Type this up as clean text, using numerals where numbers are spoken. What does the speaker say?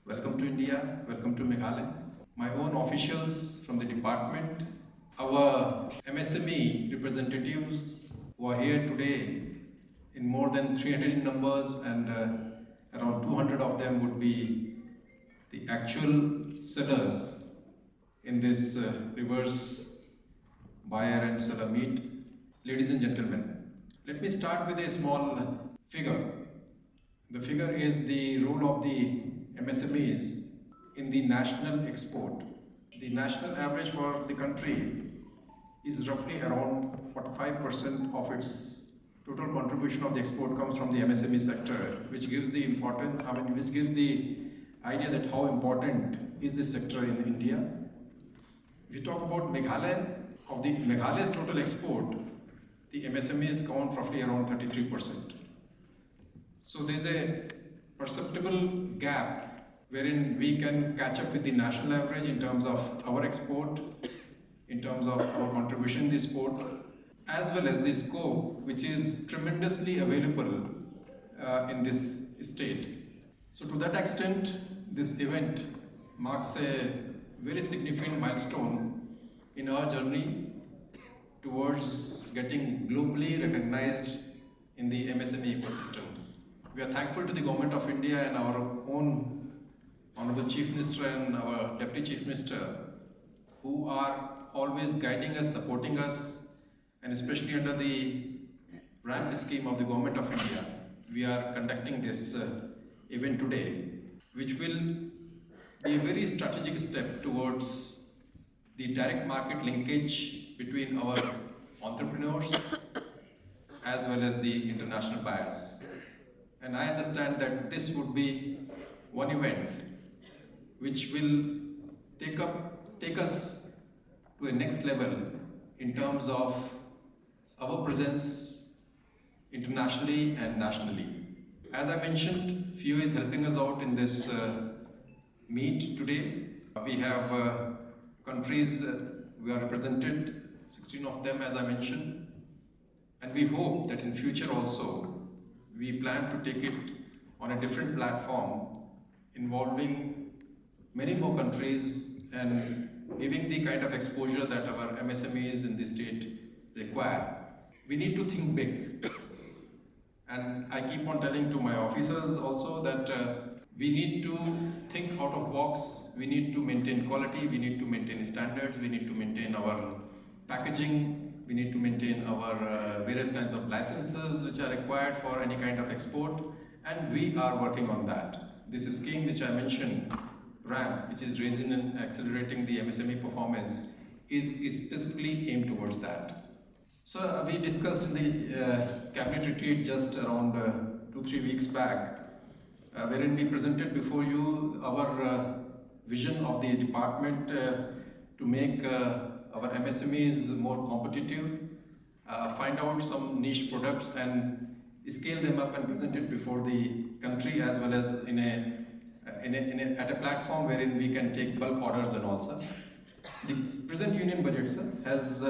Welcome to India, welcome to Meghalaya. My own officials from the department, our MSME representatives who are here today in more than 300 in numbers, and around 200 of them would be the actual sellers in this reverse buyer and seller meet. Ladies and gentlemen, let me start with a small figure. The figure is the role of the MSMEs in the national export. The national average for the country is roughly around 45% of its total contribution of the export comes from the MSME sector, which gives the which gives the idea that how important is this sector in India. If you talk about Meghalaya, of the Meghalaya's total export, the MSMEs count roughly around 33%. So there's a perceptible gap wherein we can catch up with the national average in terms of our export, in terms of our contribution in the sport, as well as the scope which is tremendously available in this state. So to that extent, this event marks a very significant milestone in our journey towards getting globally recognized in the MSME ecosystem. We are thankful to the Government of India and our own Honorable Chief Minister and our Deputy Chief Minister, who are always guiding us, supporting us, and especially under the ramp scheme of the Government of India, we are conducting this event today, which will be a very strategic step towards the direct market linkage between our entrepreneurs as well as the international buyers. And I understand that this would be one event which will take us to a next level in terms of our presence internationally and nationally. As I mentioned, FIO is helping us out in this meet today. We have countries, we are represented, 16 of them as I mentioned, and we hope that in future also we plan to take it on a different platform involving many more countries and giving the kind of exposure that our MSMEs in the state require. We need to think big. And I keep on telling to my officers also that we need to think out of box, we need to maintain quality, we need to maintain standards, we need to maintain our packaging, we need to maintain our various kinds of licenses which are required for any kind of export, and we are working on that. This scheme which I mentioned, RAMP, which is raising and accelerating the MSME performance, is specifically aimed towards that. So we discussed in the cabinet retreat just around 2-3 weeks back, wherein we presented before you our vision of the department to make our MSMEs more competitive, find out some niche products and scale them up and present it before the country, as well as at a platform wherein we can take bulk orders and also. The present union budget, sir, has